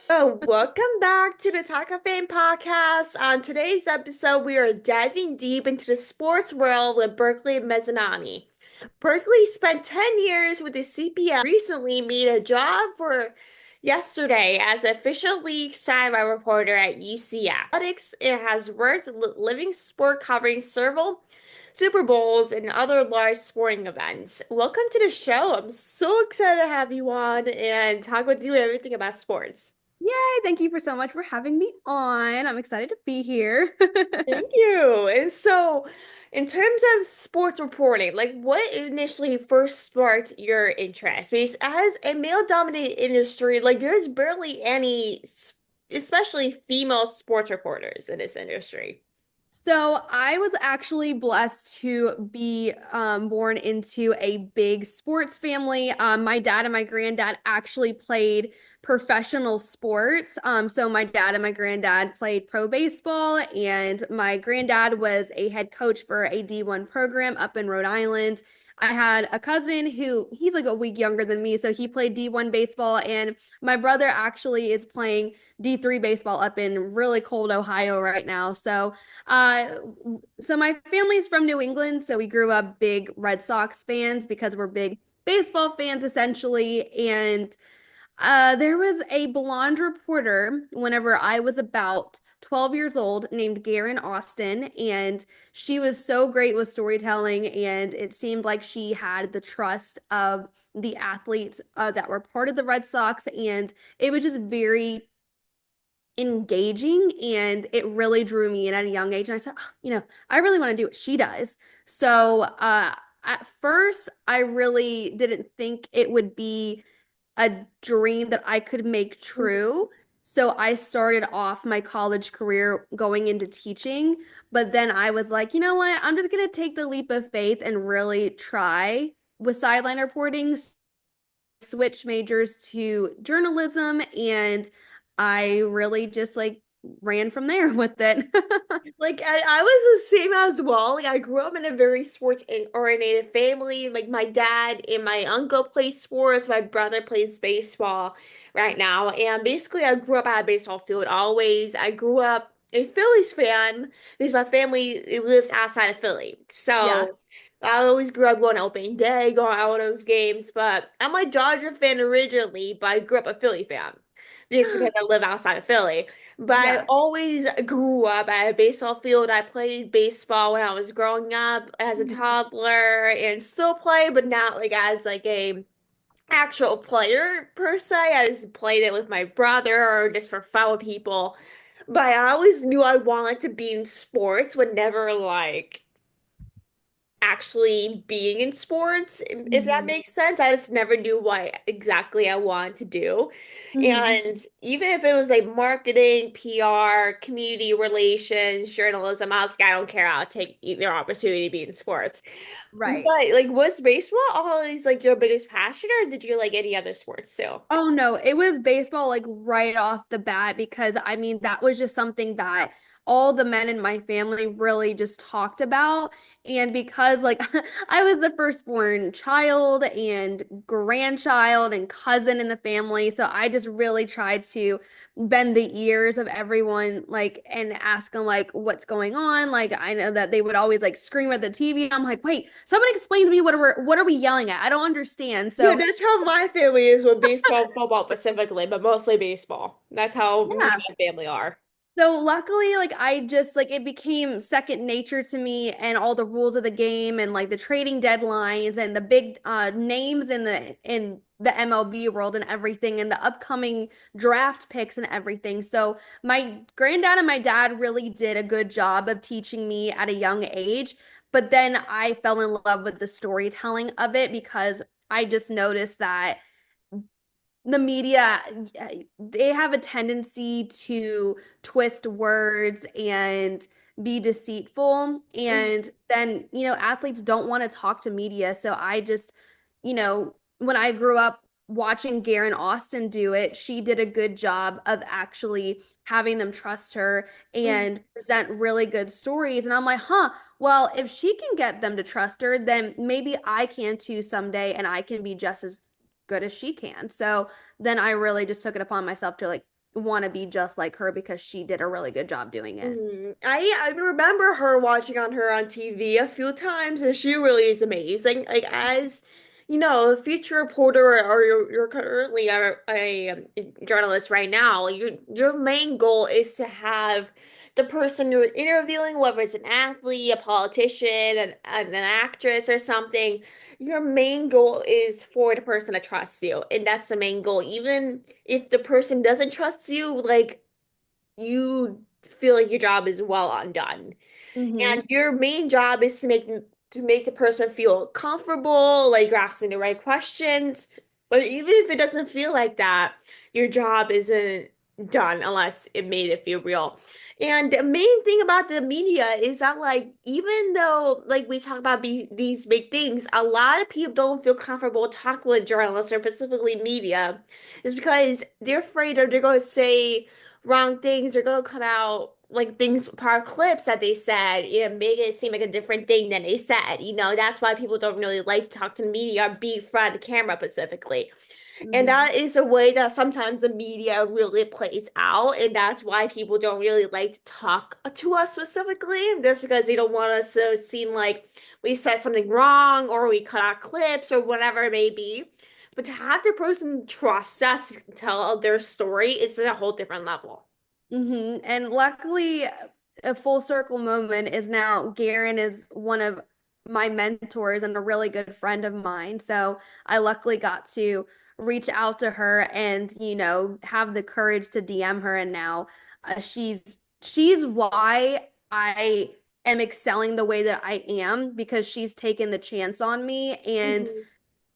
Oh, welcome back to the Talkoffame podcast. On today's episode, we are diving deep into the sports world with Berkleigh Mezzanotte. Berkeley spent 10 years with the CPL, recently made a job for yesterday as an official league sideline reporter at UCF Athletics. It has worked living sport covering several Super Bowls and other large sporting events. Welcome to the show. I'm so excited to have you on and talk with you everything about sports. Yay, thank you for so much for having me on. I'm excited to be here. Thank you. And so, in terms of sports reporting, like what initially first sparked your interest? Because as a male-dominated industry, like there's barely any, especially female sports reporters in this industry. So I was actually blessed to be born into a big sports family. My dad and my granddad actually played professional sports. So my dad and my granddad played pro baseball, and my granddad was a head coach for a D1 program up in Rhode Island. I had a cousin who he's like a week younger than me, so he played D1 baseball, and my brother actually is playing D3 baseball up in really cold Ohio right now. Uh, so my family's from New England, so we grew up big Red Sox fans because we're big baseball fans essentially. And there was a blonde reporter whenever I was about 12 years old named Garen Austin, and she was so great with storytelling, and it seemed like she had the trust of the athletes that were part of the Red Sox, and it was just very engaging and it really drew me in at a young age. And I said, "Oh, I really want to do what she does." So at first, I really didn't think it would be a dream that I could make true. So I started off my college career going into teaching, but then I was like, you know what? I'm just gonna take the leap of faith and really try with sideline reporting, switch majors to journalism, and I really just like ran from there with it. Like I was the same as well. Like I grew up in a very sports oriented family. Like my dad and my uncle play sports. My brother plays baseball right now. And basically I grew up at a baseball field always. I grew up a Phillies fan because my family it lives outside of Philly. Yeah. So I always grew up going to opening day, going out to those games. But I'm a Dodger fan originally, but I grew up a Philly fan just because I live outside of Philly. But I Yeah. always grew up at a baseball field. I played baseball when I was growing up as a toddler and still play, but not like as like a actual player per se. I just played it with my brother or just for fun with people. But I always knew I wanted to be in sports, would never like actually being in sports, if that Mhm. makes sense. I just never knew what exactly I wanted to do. Mhm. And even if it was like marketing, PR, community relations, journalism, I was like, I don't care. I'll take either opportunity to be in sports. Right. But like, was baseball always like your biggest passion, or did you like any other sports too? Oh no, it was baseball like right off the bat because I mean that was just something that all the men in my family really just talked about. And because like I was the firstborn child and grandchild and cousin in the family, so I just really tried to bend the ears of everyone like and ask them like what's going on. Like I know that they would always like scream at the TV. I'm like, "Wait, someone explain to me what are we yelling at? I don't understand." Yeah, So that's how my family is with baseball and football specifically, but mostly baseball. That's how me and yeah. my family are. So luckily, like I just like it became second nature to me and all the rules of the game and like the trading deadlines and the big names in the MLB world and everything and the upcoming draft picks and everything. So my granddad and my dad really did a good job of teaching me at a young age. But then I fell in love with the storytelling of it because I just noticed that the media they have a tendency to twist words and be deceitful, and then athletes don't want to talk to media. So I just when I grew up watching Garen Austin do it, she did a good job of actually having them trust her and present really good stories, and I'm like, well, if she can get them to trust her, then maybe I can too someday, and I can be just as good as she can. So then I really just took it upon myself to like want to be just like her because she did a really good job doing it. I remember her watching on TV a few times, and she really is amazing. Like as you know, a feature reporter, or you're currently a journalist right now. Your main goal is to have the person you're interviewing, whether it's an athlete, a politician, an actress, or something. Your main goal is for the person to trust you, and that's the main goal. Even if the person doesn't trust you, like you feel like your job is well undone. And Hmm. your main job is to make the person feel comfortable, like you're asking the right questions. But even if it doesn't feel like that, your job isn't done unless it made it feel real. And the main thing about the media is that like even though like we talk about these big things, a lot of people don't feel comfortable talking with journalists or specifically media is because they're afraid or they're going to say wrong things. They're going to cut out like things, part clips that they said, make it seem like a different thing than they said. That's why people don't really like to talk to the media or be in front of the camera specifically. And Hmm. that is a way that sometimes the media really plays out. And that's why people don't really like to talk to us specifically. Just because they don't want us to seem like we said something wrong or we cut out clips or whatever it may be. But to have the person trust us to tell their story is a whole different level. And luckily, a full circle moment is now Garen is one of my mentors and a really good friend of mine. So I luckily got to reach out to her and, have the courage to DM her. And now she's why I am excelling the way that I am because she's taken the chance on me. And Mhm.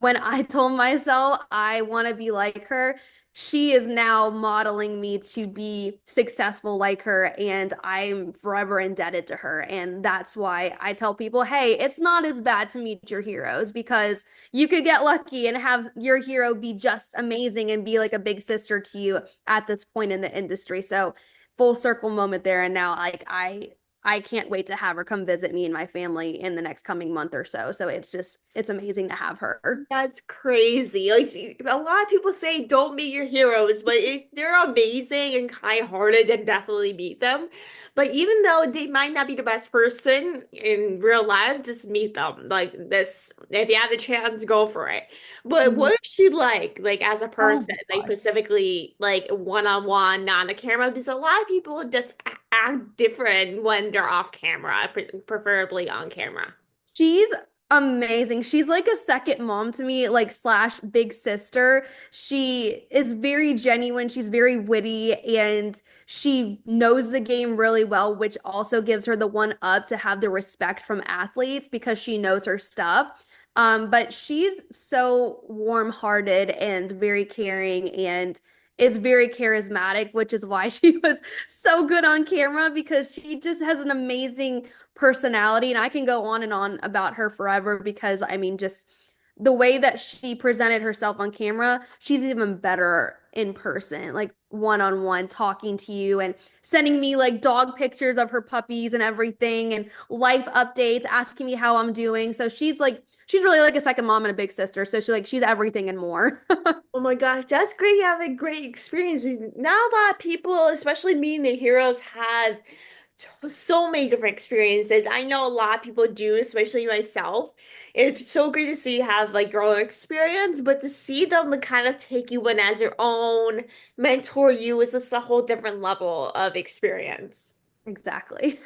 when I told myself I want to be like her, she is now modeling me to be successful like her, and I'm forever indebted to her. And that's why I tell people, hey, it's not as bad to meet your heroes because you could get lucky and have your hero be just amazing and be like a big sister to you at this point in the industry. So full circle moment there. And now like I can't wait to have her come visit me and my family in the next coming month or so. So it's amazing to have her. That's crazy. Like, see, a lot of people say don't meet your heroes, but if they're amazing and kind-hearted, then definitely meet them. But even though they might not be the best person in real life, just meet them. Like this, if you have the chance, go for it. But Mhm. what is she like? Like as a Oh person, my like gosh. specifically, like one-on-one, not on the camera, because a lot of people just act different when they're off camera, preferably on camera. She's amazing. She's like a second mom to me, like slash big sister. She is very genuine. She's very witty and she knows the game really well, which also gives her the one up to have the respect from athletes because she knows her stuff. But she's so warm-hearted and very caring and is very charismatic, which is why she was so good on camera because she just has an amazing personality. And I can go on and on about her forever because I mean, just the way that she presented herself on camera, she's even better in person, like one on one, talking to you and sending me like dog pictures of her puppies and everything and life updates, asking me how I'm doing. So she's really like a second mom and a big sister. So she's everything and more. Oh my gosh, that's great. You have a great experience. Not a lot of people, especially me and the heroes, have so many different experiences. I know a lot of people do, especially myself. It's so great to see you have like your own experience, but to see them like, kind of take you in as your own, mentor you is just a whole different level of experience. Exactly.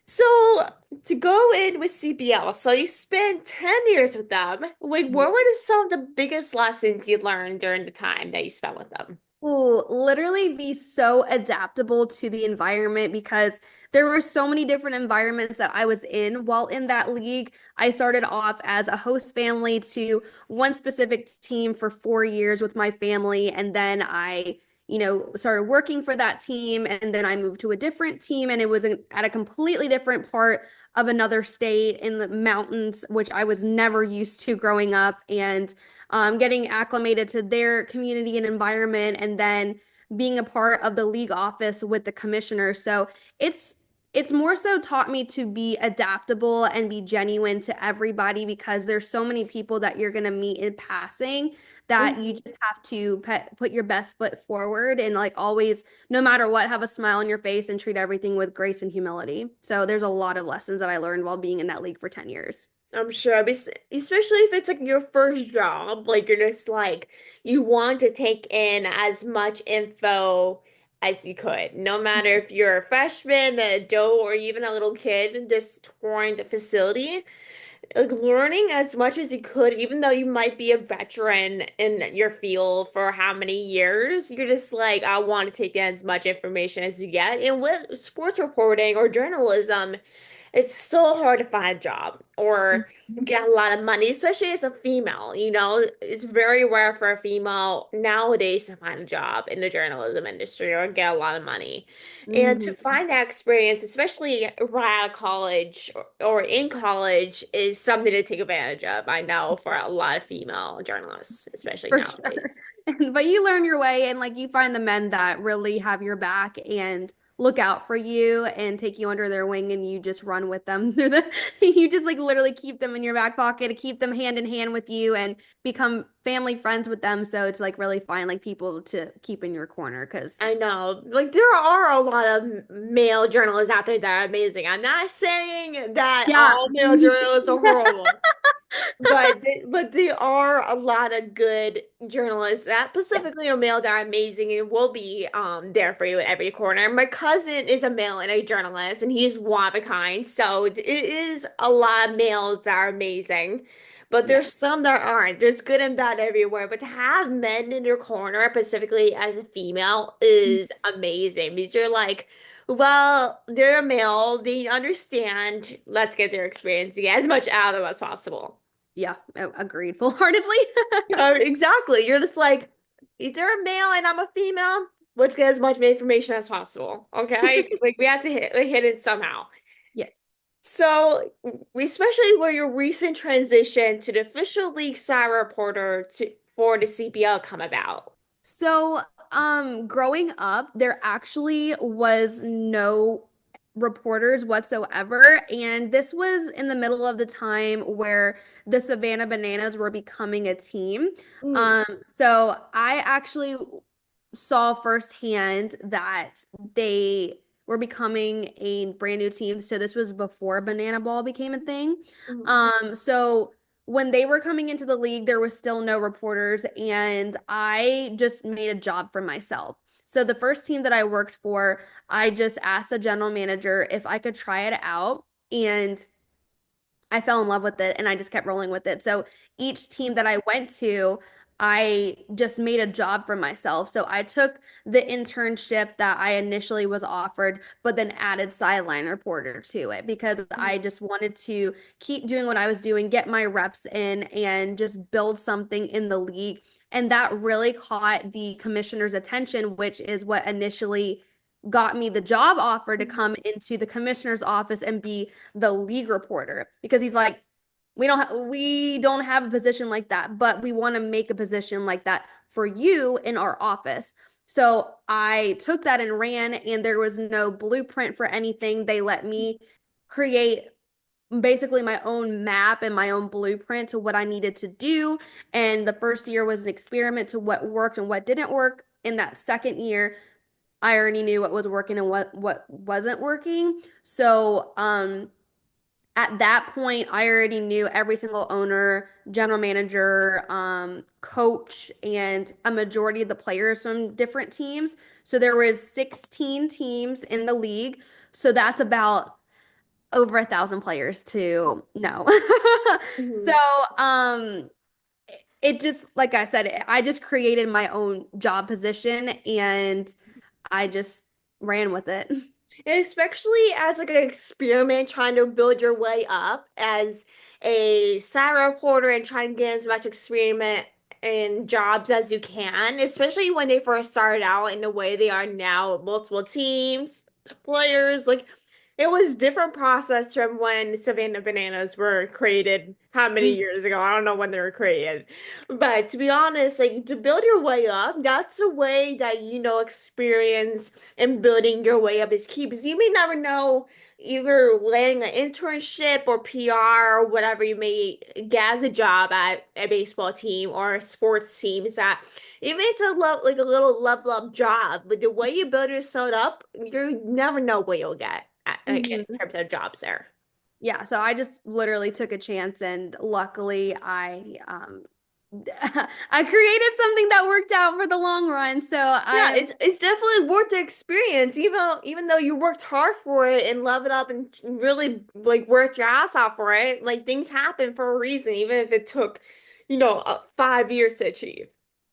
So to go in with CPL, so you spent 10 years with them. Like, what were some of the biggest lessons you learned during the time that you spent with them? Ooh, literally be so adaptable to the environment because there were so many different environments that I was in while in that league. I started off as a host family to one specific team for 4 years with my family, and then I, started working for that team, and then I moved to a different team, and it was at a completely different part of another state in the mountains, which I was never used to growing up, and getting acclimated to their community and environment, and then being a part of the league office with the commissioner. So it's It's more so taught me to be adaptable and be genuine to everybody because there's so many people that you're going to meet in passing that you Mhm. just have to put your best foot forward and like always, no matter what, have a smile on your face and treat everything with grace and humility. So there's a lot of lessons that I learned while being in that league for 10 years. I'm sure, especially if it's like your first job, like you're just like you want to take in as much info as you could, no matter if you're a freshman, an adult, or even a little kid just touring the facility. Like learning as much as you could, even though you might be a veteran in your field for how many years, you're just like, I want to take in as much information as you get. And with sports reporting or journalism, it's so hard to find a job or get a lot of money, especially as a female. You know, it's very rare for a female nowadays to find a job in the journalism industry or get a lot of money. And to Mhm. find that experience, especially right out of college or in college, is something to take advantage of. I know for a lot of female journalists, especially For sure. nowadays. But you learn your way and like you find the men that really have your back and look out for you and take you under their wing and you just run with them through the you just like literally keep them in your back pocket to keep them hand in hand with you and become family friends with them. So it's like really find like people to keep in your corner because I know, like there are a lot of male journalists out there that are amazing. I'm not saying that yeah. all male journalists are horrible. But there are a lot of good journalists that Yeah. specifically are male that are amazing and will be there for you at every corner. My cousin is a male and a journalist and he's one of a kind. So it is a lot of males that are amazing. But Yeah. there's some that aren't. There's good and bad everywhere. But to have men in your corner, specifically as a female, is amazing because you're like, well, they're a male, they understand. Let's get their experience, get as much out of them as possible. Yeah. Agreed full-heartedly. Exactly. You're just like, is there a male and I'm a female? Let's get as much information as possible. Okay? Like we have to hit it somehow. Yes. So, especially where your recent transition to the official league side reporter for the CPL come about. So, growing up, there actually was no reporters whatsoever. And this was in the middle of the time where the Savannah Bananas were becoming a team. Mm, So I actually saw firsthand that they were becoming a brand new team. So this was before Banana Ball became a thing. mm, So when they were coming into the league, there was still no reporters, and I just made a job for myself. So the first team that I worked for, I just asked the general manager if I could try it out, and I fell in love with it and I just kept rolling with it. So each team that I went to, I just made a job for myself. So I took the internship that I initially was offered, but then added sideline reporter to it because mm, I just wanted to keep doing what I was doing, get my reps in, and just build something in the league. And that really caught the commissioner's attention, which is what initially got me the job offer to mm. come into the commissioner's office and be the league reporter because he's like, we don't have a position like that, but we want to make a position like that for you in our office. So I took that and ran, and there was no blueprint for anything. They let me create basically my own map and my own blueprint to what I needed to do. And the first year was an experiment to what worked and what didn't work. In that second year, I already knew what was working and what wasn't working. So, at that point, I already knew every single owner, general manager, coach, and a majority of the players from different teams. So there was 16 teams in the league. So that's about over 1,000 players to know. So, Mhm. um, it just, like I said, I just created my own job position and I just ran with it. And especially as like an experiment trying to build your way up as a side reporter and trying to get as much experiment and jobs as you can, especially when they first started out in the way they are now, with multiple teams, players, like It was different process from when Savannah bananas were created how many Mm, years ago? I don't know when they were created. But to be honest, like to build your way up, that's a way that experience and building your way up is key because you may never know either landing an internship or PR or whatever you may get as a job at a baseball team or a sports team is that even if it's like a little level up job, but the way you build yourself up, you never know what you'll get like in mhm. terms of jobs there. Yeah, so I just literally took a chance and luckily I I created something that worked out for the long run. So Yeah, I'm it's definitely worth the experience, even though you worked hard for it and love it up and really like worked your ass off for it. Like things happen for a reason, even if it took, 5 years to achieve.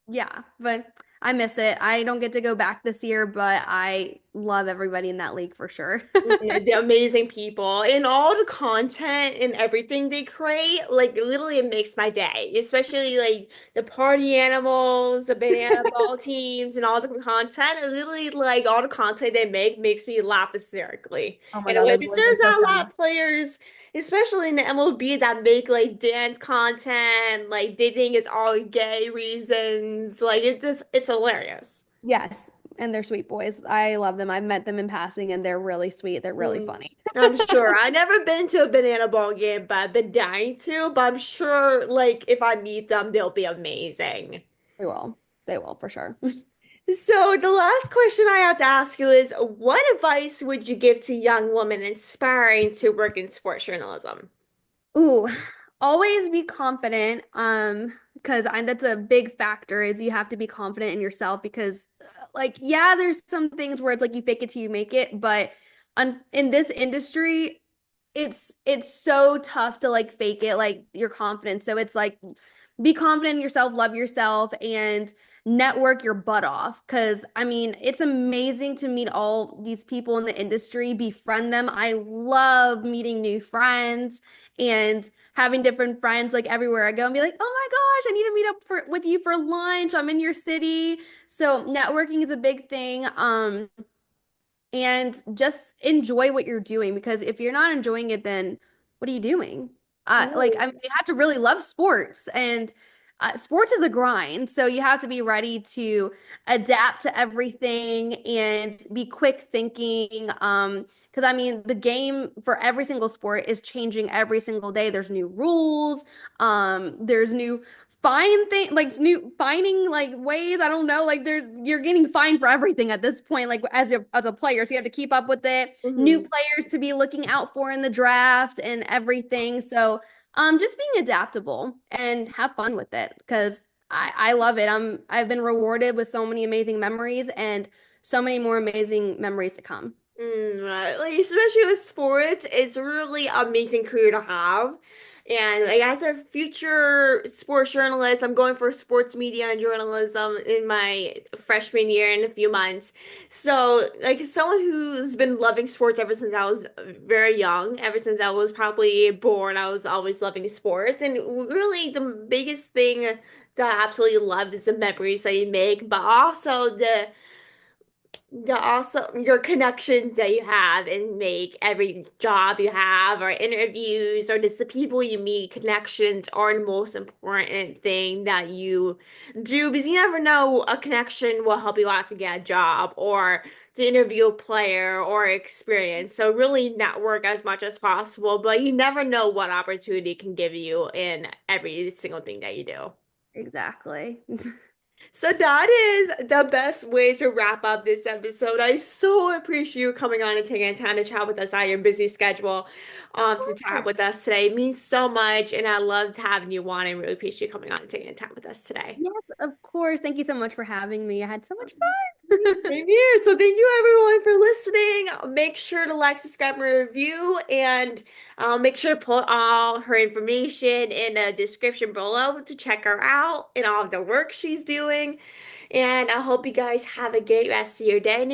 yeah, but I miss it. I don't get to go back this year, but I love everybody in that league for sure. The amazing people and all the content and everything they create, like literally it makes my day. Especially like the party animals, the banana ball teams, and all the content. Literally, like all the content they make makes me laugh hysterically. Oh my In a God, way, those because boys are there's so not a lot funny. of players, especially in the MLB, that make like dance content, like they think it's all gay reasons. Like it's hilarious. Yes, and they're sweet boys. I love them. I've met them in passing and they're really sweet. They're really Mm, funny. I'm sure. I've never been to a banana ball game, but I've been dying to. But I'm sure, like, if I meet them, they'll be amazing. They will. They will for sure. So, the last question I have to ask you is, what advice would you give to young women aspiring to work in sports journalism? Ooh, always be confident. Because that's a big factor is you have to be confident in yourself because like yeah, there's some things where it's like you fake it till you make it, but in this industry, it's so tough to like fake it like your confidence. So it's like be confident in yourself, love yourself, and network your butt off. Because I mean, it's amazing to meet all these people in the industry, befriend them. I love meeting new friends and having different friends like everywhere I go and be like, oh my gosh, I need to meet up with you for lunch. I'm in your city. So networking is a big thing. And just enjoy what you're doing because if you're not enjoying it, then what are you doing? I mean, you have to really love sports and sports is a grind. So you have to be ready to adapt to everything and be quick thinking. Because I mean, the game for every single sport is changing every single day. There's new rules. There's new fine thing like new finding like ways I don't know like you're getting fined for everything at this point like as a player so you have to keep up with it new Mhm. players to be looking out for in the draft and everything so just being adaptable and have fun with it because I love it I've been rewarded with so many amazing memories and so many more amazing memories to come. Right. Like especially with sports, it's a really amazing career to have. And like as a future sports journalist, I'm going for sports media and journalism in my freshman year in a few months. So like as someone who's been loving sports ever since I was very young, ever since I was probably born, I was always loving sports. And really the biggest thing that I absolutely love is the memories that you make, but also also your connections that you have and make every job you have or interviews or just the people you meet, connections are the most important thing that you do because you never know a connection will help you out to get a job or to interview a player or experience. So really network as much as possible, but you never know what opportunity can give you in every single thing that you do. Exactly. So that is the best way to wrap up this episode. I so appreciate you coming on and taking time to chat with us on your busy schedule, to chat with us today. It means so much, and I loved having you on. I really appreciate you coming on and taking time with us today. Yes, of course. Thank you so much for having me. I had so much fun. Same here. So thank you everyone for listening. Make sure to like, subscribe, and review, and make sure to put all her information in the description below to check her out and all of the work she's doing. And I hope you guys have a great rest of your day and